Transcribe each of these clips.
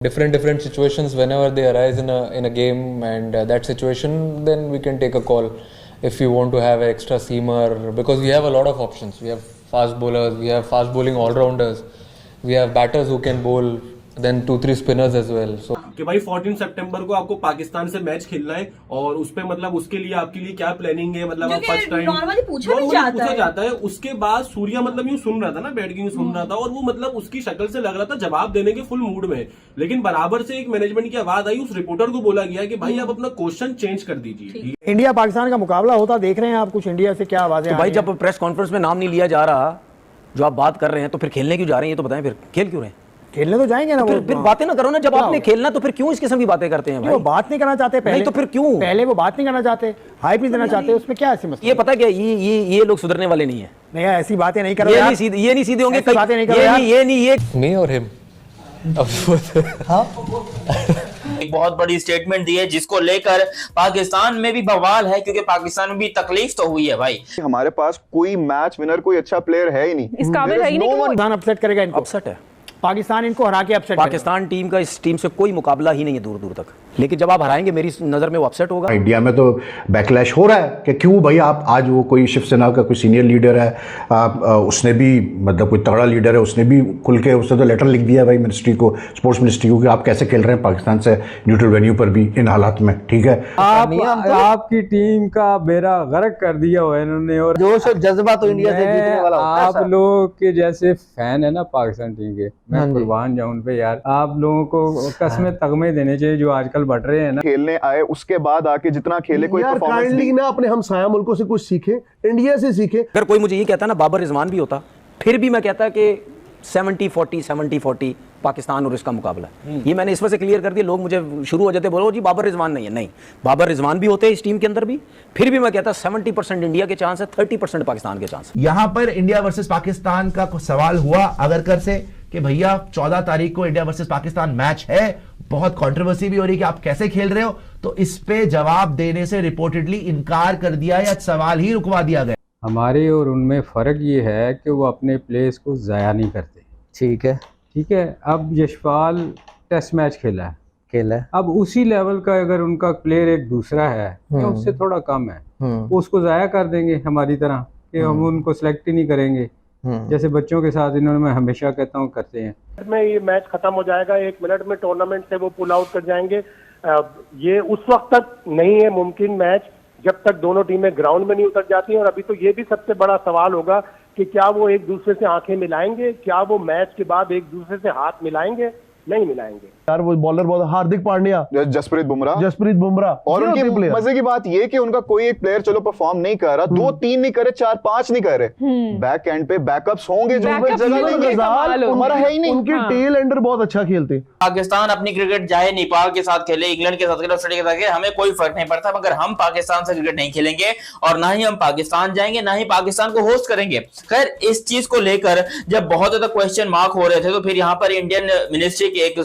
different situations whenever they arise in a game, and that situation, then we can take a call if we want to have an extra seamer, because we have a lot of options. We have fast bowlers, we have fast bowling all-rounders, we have batters who can bowl, then 2-3 spinners as well. So कि भाई 14 सितंबर को आपको पाकिस्तान से match खेलना है और उस पे मतलब उसके लिए आपके लिए क्या प्लानिंग है, मतलब आप फर्स्ट टाइम नॉर्मली पूछा जाता है। उसके बाद सूर्या मतलब यूं सुन रहा था ना, बैठ के यूं सुन रहा था और वो मतलब उसकी शक्ल से लग रहा था जवाब देने के फुल मूड में, लेकिन बराबर से एक मैनेजमेंट की आवाज आई, उस रिपोर्टर को बोला गया कि भाई आप अपना क्वेश्चन चेंज कर दीजिए। इंडिया पाकिस्तान का मुकाबला होता देख रहे हैं आप, कुछ इंडिया से क्या आवाजें? तो भाई जब प्रेस कॉन्फ्रेंस में नाम नहीं लिया जा रहा, जो आप बात कर रहे हैं, तो फिर खेलने क्यों जा रहे हैं? ये तो बताएं, फिर खेल क्यों रहे हैं? खेलने तो जाएंगे ना, फिर बातें ना करो ना। जब आपने खेलना तो फिर क्यों इस किस्म की बातें करते हैं भाई? वो बात नहीं करना चाहते पहले, नहीं तो फिर क्यों? पहले वो बात नहीं करना चाहते, हाइप नहीं देना चाहते, उसमें क्या ऐसी मसला? ये पता क्या, ये लोग सुधरने वाले नहीं है। नहीं ऐसी बातें नहीं कर रहे, ये नहीं सीधे होंगे, ऐसी बातें नहीं कर रहे, ये me or him? एक बहुत बड़ी स्टेटमेंट दी है जिसको लेकर पाकिस्तान में भी बवाल है, क्योंकि पाकिस्तान में भी तकलीफ तो हुई है भाई। हमारे पास कोई मैच विनर, कोई अच्छा प्लेयर है ही नहीं, इस काबिल है ही नहीं। पाकिस्तान अपसेट करेगा इनको, अपसेट है पाकिस्तान इनको हरा के अपसेट पाकिस्तान टीम का, इस टीम से कोई मुकाबला ही नहीं है दूर दूर तक। लेकिन जब आप हराएंगे, मेरी नजर में वो अपसेट होगा। इंडिया में तो बैकलैश हो रहा है कि क्यों भाई आप आज, वो कोई शिवसेना का कोई सीनियर लीडर है, उसने भी मतलब कोई तगड़ा लीडर है, उसने भी खुल के, उसने तो लेटर लिख दिया भाई मिनिस्ट्री को, स्पोर्ट्स मिनिस्ट्री को, कि आप कैसे खेल रहे हैं पाकिस्तान से न्यूट्रल वेन्यू पर भी इन हालात में। ठीक है, आपकी टीम का बेड़ा गर्क कर दिया हुआ है इन्होंने, और जोश और जज्बा तो इंडिया से जीतने वाला होता है। आप लोग के जैसे फैन है ना पाकिस्तान टीम के, मैं कुर्बान जाऊं उन पे यार। आप लोगों को कस्में तगमे देने चाहिए जो आजकल बढ़ रहे हैं ना। खेलने आए उसके बाद आके जितना खेले, कोई परफॉर्मेंस नहीं। ना अपने हमसाया मुल्कों से कुछ सीखे, इंडिया से सीखे। अगर कोई मुझे ये कहता ना बाबर रिजवान भी होता, फिर भी मैं कहता कि 70-40 पाकिस्तान और इसका मुकाबला। ये मैंने इस वजह से क्लियर कर दिया। लोग मुझे शुरू हो जाते, बोलो जी बाबर रिजवान नहीं है। नहीं, बाबर रिजवान भी होते हैं इस टीम के अंदर भी, फिर भी मैं कहता 70% इंडिया के चांस है, 30% पाकिस्तान के चांस। यहाँ पर इंडिया वर्सेस पाकिस्तान का सवाल हुआ अगर कर से कि भैया 14 तारीख को इंडिया वर्सेस पाकिस्तान मैच है, बहुत कंट्रोवर्सी भी हो रही है कि आप कैसे खेल रहे हो, तो इस पे जवाब देने से रिपोर्टेडली इनकार कर दिया या सवाल ही रुकवा दिया गया। हमारे और उनमें फर्क ये है कि वो अपने प्लेस को जाया नहीं करते। ठीक है। अब यशपाल टेस्ट मैच खेला है, अब उसी लेवल का अगर उनका प्लेयर एक दूसरा है या उससे थोड़ा कम है, वो उसको जाया कर देंगे हमारी तरह, कि हम उनको सिलेक्ट ही नहीं करेंगे, जैसे बच्चों के साथ इन्होंने, मैं हमेशा कहता हूँ, करते हैं। में ये मैच खत्म हो जाएगा, 1 मिनट में टूर्नामेंट से वो पुल आउट कर जाएंगे। ये उस वक्त तक नहीं है मुमकिन मैच जब तक दोनों टीमें ग्राउंड में नहीं उतर जाती हैं। और अभी तो ये भी सबसे बड़ा सवाल होगा कि क्या वो एक दूसरे से आंखें मिलाएंगे, क्या वो मैच के बाद एक दूसरे से हाथ मिलाएंगे, नहीं मिलाएंगे। यार वो बॉलर बहुत, हार्दिक पांड्या, जसप्रीत बुमराह, और उनकी मजे की बात ये कि उनका कोई एक प्लेयर चलो परफॉर्म नहीं कर रहा, 2-3 नहीं करे, 4-5 नहीं करे, बैक एंड पे बैकअप्स होंगे जो हमारा है ही नहीं। उनके टेल एंडर बहुत अच्छा खेलते। पाकिस्तान अपनी क्रिकेट चाहे नेपाल के साथ खेले, इंग्लैंड के साथ खेले, ऑस्ट्रेलिया के साथ खेले, हमें कोई फर्क नहीं पड़ता, मगर हम पाकिस्तान से क्रिकेट नहीं खेलेंगे और ना ही हम पाकिस्तान जाएंगे, ना ही पाकिस्तान को होस्ट करेंगे। खैर, इस चीज को लेकर जब बहुत ज्यादा क्वेश्चन मार्क हो रहे थे, तो फिर यहाँ पर इंडियन मिनिस्ट्री के एक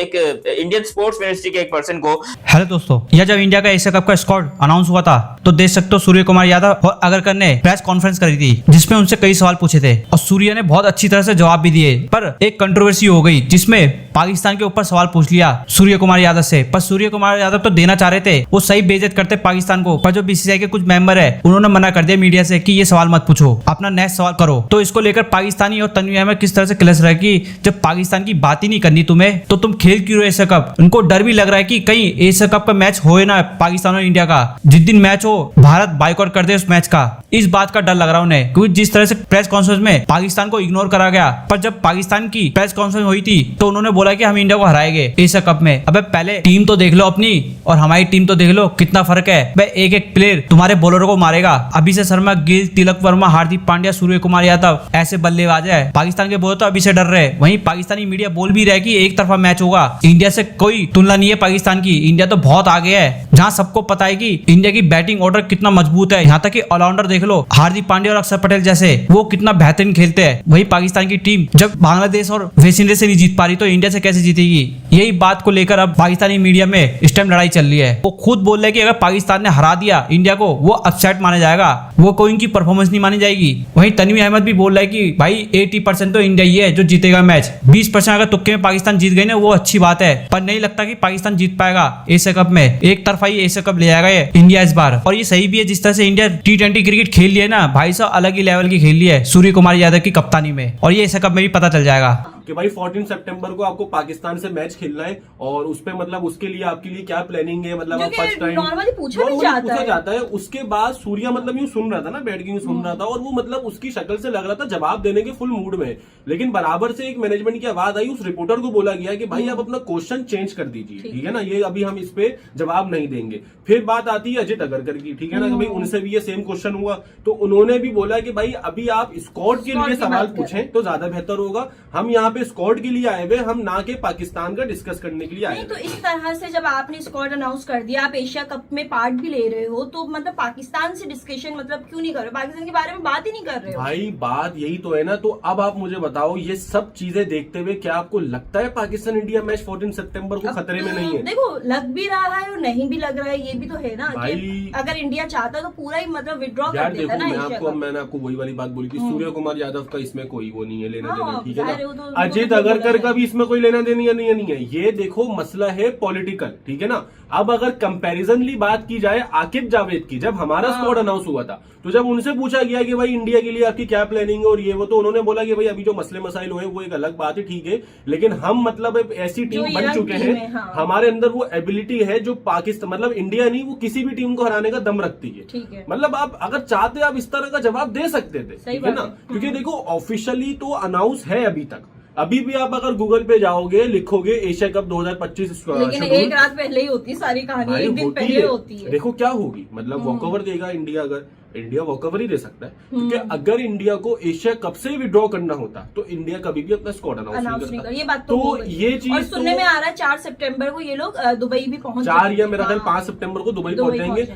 इंडियन स्पोर्ट्स मिनिस्ट्री के एक पर्सन को, हेलो दोस्तों, यह जब इंडिया का एशिया कप का स्क्वाड अनाउंस हुआ था, तो देख सकते हो सूर्य कुमार यादव और अगरकर ने प्रेस कॉन्फ्रेंस करी थी, जिसमें उनसे कई सवाल पूछे थे और सूर्य ने बहुत अच्छी तरह से जवाब भी दिए। पर एक कंट्रोवर्सी हो गई, जिसमें पाकिस्तान के ऊपर सवाल पूछ लिया सूर्य कुमार यादव से। पर सूर्य कुमार यादव तो देना चाह रहे थे, वो सही बेइज्जत करते पाकिस्तान को, पर जो बीसीसीआई के कुछ मेंबर है उन्होंने मना कर दिया मीडिया से कि ये सवाल मत पूछो, अपना नेक्स्ट सवाल करो। तो इसको लेकर पाकिस्तानी और तन्वी अहमद किस तरह से क्लस रहा है कि जब पाकिस्तान की बात ही नहीं करनी तुम्हें, तो तुम खेल क्यों एशिया कप। उनको डर भी लग रहा है कि कहीं एशिया कप का मैच हो ना पाकिस्तान और इंडिया का, जिस दिन मैच हो भारत बाइकआउट कर दे उस मैच का, इस बात का डर लग रहा है उन्हें। क्योंकि जिस तरह से प्रेस कॉन्फ्रेंस में पाकिस्तान को इग्नोर करा गया, पर जब पाकिस्तान की प्रेस कॉन्फ्रेंस हुई थी तो उन्होंने बोला कि हम इंडिया को हराएंगे एशिया कप में। अबे पहले टीम तो देख लो अपनी और हमारी टीम तो देख लो, कितना फर्क है। एक एक प्लेयर तुम्हारे बॉलरों को मारेगा। अभिषेक शर्मा, गिल, तिलक वर्मा, हार्दिक पांड्या, सूर्य कुमार यादव ऐसे बल्लेबाज है। पाकिस्तान के बॉलर तो अभी से डर रहे। वहीं पाकिस्तानी मीडिया बोल भी रहा है कि एक तरफा मैच होगा, इंडिया से कोई तुलना नहीं है पाकिस्तान की। इंडिया तो बहुत आगे है, जहां सबको पता है कि इंडिया की बैटिंग ऑर्डर कितना मजबूत है। यहाँ तक कि ऑलराउंडर देख लो, हार्दिक पांड्या और अक्षर पटेल जैसे, वो कितना बेहतरीन खेलते हैं। वही पाकिस्तान की टीम जब बांग्लादेश और वेस्ट इंडीज से नहीं जीत पा रही, तो इंडिया से कैसे जीतेगी। यही बात को लेकर अब पाकिस्तानी मीडिया में इस टाइम लड़ाई चल रही है। वो खुद बोल रहे हैं कि अगर पाकिस्तान ने हरा दिया इंडिया को, वो अपसेट माना जाएगा, वो कोई इनकी परफॉर्मेंस नहीं मानी जाएगी। वहीं तनवीर अहमद भी बोल रहा है कि भाई 80% तो इंडिया ही है जो जीतेगा मैच, 20% अगर तुक्के में पाकिस्तान पाकिस्तान जीत गई ना वो अच्छी बात है, पर नहीं लगता कि पाकिस्तान जीत पाएगा एशिया कप में। एक तरफा ही एशिया कप ले जाएगा ये इंडिया इस बार। और ये सही भी है, जिस तरह से इंडिया T20 क्रिकेट खेल लिया है ना भाई साहब, अलग ही लेवल की खेल ली है सूर्य कुमार यादव की कप्तानी में, और ये एशिया कप में भी पता चल जाएगा कि भाई 14 सितंबर को आपको पाकिस्तान से मैच खेलना है और उस पे मतलब उसके लिए आपके लिए क्या प्लानिंग है, मतलब आप फर्स्ट टाइम नॉर्मली पूछा जाता है। उसके बाद सूर्या मतलब यूं सुन रहा था ना, बैठ के यूं सुन रहा था, और वो मतलब उसकी शक्ल से लग रहा था जवाब देने के फुल मूड में, लेकिन बराबर से एक मैनेजमेंट की आवाज आई, उस रिपोर्टर को बोला गया कि भाई आप अपना क्वेश्चन चेंज कर दीजिए, ठीक है ना, ये अभी हम इस पे जवाब नहीं देंगे। फिर बात आती है अजित अगरकर की, ठीक है ना, कि भाई उनसे भी ये सेम क्वेश्चन हुआ, तो उन्होंने भी बोला कि भाई अभी आप स्क्वाड के लिए सवाल पूछें तो ज्यादा बेहतर होगा, हम यहाँ पे स्क्वाड के लिए आए हुए, हम ना के पाकिस्तान का डिस्कस करने के लिए आए। तो इस तरह से जब आपने स्क्वाड अनाउंस कर दिया, आप एशिया कप में पार्ट भी ले रहे हो, तो मतलब पाकिस्तान से डिस्कशन मतलब क्यों नहीं कर रहे हो, पाकिस्तान के बारे में बात ही नहीं कर रहे हो? भाई बात यही तो है ना। तो अब आप मुझे बताओ, ये सब चीजें देखते हुए क्या आपको लगता है पाकिस्तान इंडिया मैच 14 सितंबर को खतरे में नहीं है? देखो, लग भी रहा है और नहीं भी लग रहा है, ये भी तो है ना कि अगर इंडिया चाहता तो पूरा ही मतलब विड्रॉ कर देता ना। मैंने आपको वही वाली बात बोली थी, सूर्य कुमार यादव का इसमें कोई वो नहीं है, लेना देना, ठीक है ना। अजित अगरकर का भी इसमें कोई लेना देना नहीं है। ये देखो मसला है पॉलिटिकल, ठीक है ना। अब अगर कंपैरिजनली बात की जाए आकिब जावेद की, जब हमारा स्क्वाड अनाउंस हुआ था तो जब उनसे पूछा गया कि भाई इंडिया के लिए आपकी क्या प्लानिंग है और ये वो, तो उन्होंने बोला कि भाई अभी जो मसले मसाइल हुए वो एक अलग बात है, ठीक है, लेकिन हम मतलब ऐसी टीम बन चुके हैं, हमारे अंदर वो एबिलिटी है जो पाकिस्तान मतलब इंडिया नहीं, वो किसी भी टीम को हराने का दम रखती है। मतलब आप अगर चाहते आप इस तरह का जवाब दे सकते थे, ठीक है ना, क्योंकि देखो ऑफिशियली तो अनाउंस है अभी तक। अभी भी आप अगर गूगल पे जाओगे, लिखोगे एशिया कप 2025, लेकिन एक रात पहले ही होती है सारी कहानी, एक दिन पहले होती है। देखो क्या होगी, मतलब वॉकओवर देगा इंडिया, अगर इंडिया वॉकओवर ही दे सकता है, क्योंकि अगर इंडिया को एशिया कप से विड्रॉ करना होता तो इंडिया कभी भी अपना स्क्वाड अनाउंस नहीं करता। ये बात तो ये चीज सुनने में आ रहा है 4 सितंबर को ये लोग दुबई भी पहुंच, 4 या मेरा ख्याल 5 सितंबर को दुबई पहुंच जाएंगे।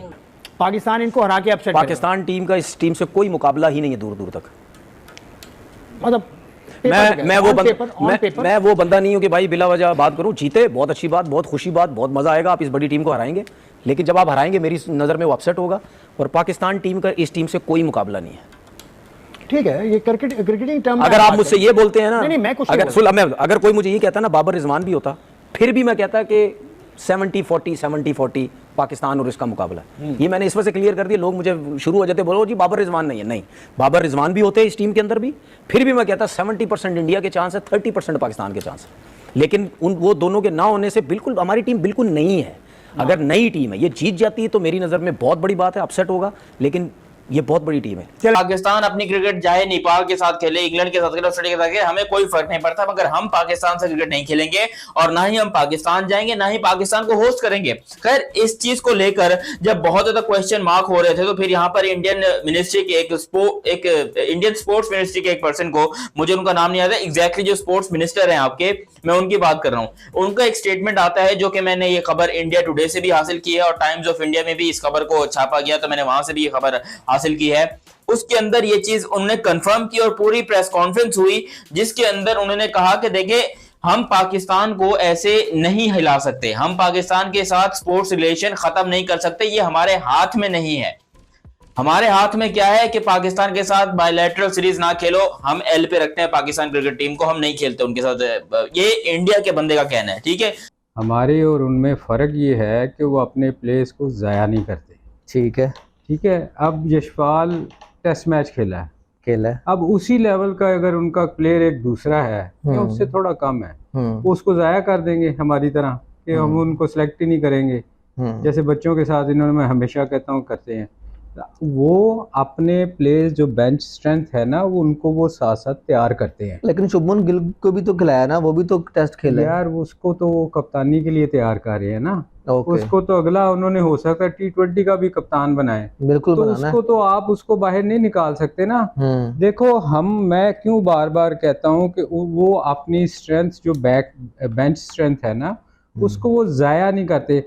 पाकिस्तान इनको हरा के अपसेट, पाकिस्तान टीम का इस टीम से कोई मुकाबला ही नहीं है दूर दूर तक। मतलब मैं वो बंदा नहीं हूं कि भाई बिला वजह बात करूं। जीते बहुत अच्छी बात, बहुत खुशी बात, बहुत मजा आएगा, आप इस बड़ी टीम को हराएंगे, लेकिन जब आप हराएंगे मेरी नजर में वो अपसेट होगा, और पाकिस्तान टीम का इस टीम से कोई मुकाबला नहीं है। ठीक है, ये क्रिकेटिंग टर्म अगर आप मुझसे ये बोलते हैं ना, नहीं, मैं कुछ अगर कोई मुझे ये कहता ना बाबर रिजवान भी होता, फिर भी मैं कहता कि 70-40 पाकिस्तान और इसका मुकाबला। ये मैंने इस वजह से क्लियर कर दिया। लोग मुझे शुरू हो जाते बोलो जी बाबर रिजवान नहीं है, नहीं, बाबर रिजवान भी होते हैं इस टीम के अंदर भी, फिर भी मैं कहता 70% इंडिया के चांस है, 30% पाकिस्तान के चांस है। लेकिन वो दोनों के ना होने से बिल्कुल हमारी टीम बिल्कुल नहीं है। अगर नई टीम है, ये जीत जाती है तो मेरी नजर में बहुत बड़ी बात है, अपसेट होगा, लेकिन ये बहुत बड़ी टीम है। पाकिस्तान अपनी क्रिकेट चाहे नेपाल के साथ खेले, इंग्लैंड के साथ खेले, ऑस्ट्रेलिया के साथ खेले, हमें कोई फर्क नहीं पड़ता, मगर हम पाकिस्तान से क्रिकेट नहीं खेलेंगे और ना ही हम पाकिस्तान जाएंगे, ना ही पाकिस्तान को होस्ट करेंगे। खैर इस चीज को लेकर जब बहुत ज्यादा क्वेश्चन मार्क हो रहे थे, तो फिर यहाँ पर इंडियन मिनिस्ट्री के एक इंडियन स्पोर्ट्स मिनिस्ट्री के एक पर्सन को, मुझे उनका नाम नहीं आता एग्जैक्टली, जो स्पोर्ट्स मिनिस्टर है आपके, मैं उनकी बात कर रहा हूँ। उनका एक स्टेटमेंट आता है, जो कि मैंने ये खबर इंडिया टुडे से भी हासिल की है और टाइम्स ऑफ इंडिया में भी इस खबर को छापा गया, तो मैंने वहां से भी ये खबर हासिल की है। उसके अंदर ये चीज उन्होंने कंफर्म की और पूरी प्रेस कॉन्फ्रेंस हुई, जिसके अंदर उन्होंने कहा कि देखिए हम पाकिस्तान को ऐसे नहीं हिला सकते, हम पाकिस्तान के साथ स्पोर्ट्स रिलेशन खत्म नहीं कर सकते, ये हमारे हाथ में नहीं है। हमारे हाथ में क्या है कि पाकिस्तान के साथ बायलैटरल सीरीज ना खेलो, हम एल पे रखते हैं पाकिस्तान क्रिकेट टीम को, हम नहीं खेलते उनके साथ। ये इंडिया के बंदे का कहना है, ठीक है। हमारे और उनमें फ़र्क ये है कि वो अपने प्लेयर्स को ज़ाया नहीं करते। ठीक है। अब यशपाल टेस्ट मैच खेला है, अब उसी लेवल का अगर उनका प्लेयर एक दूसरा है या उससे थोड़ा कम है, वो उसको ज़ाया कर देंगे हमारी तरह, कि हम उनको सेलेक्ट ही नहीं करेंगे, जैसे बच्चों के साथ इन्होंने, मैं हमेशा कहता हूँ, करते हैं। वो अपने प्लेयर्स जो बेंच स्ट्रेंथ है ना, वो उनको वो साथ साथ तैयार करते हैं। लेकिन शुभमन गिल को भी तो खिलाया ना, वो भी तो टेस्ट खेला यार, उसको तो वो कप्तानी के लिए तैयार कर रहे हैं ना। उसको तो अगला उन्होंने हो सकता है T20 का भी कप्तान बनाए, बिल्कुल, तो उसको तो आप उसको बाहर नहीं निकाल सकते ना। देखो मैं क्यों बार बार कहता हूँ कि वो अपनी स्ट्रेंथ जो बेंच स्ट्रेंथ है ना, उसको वो जाया नहीं करते।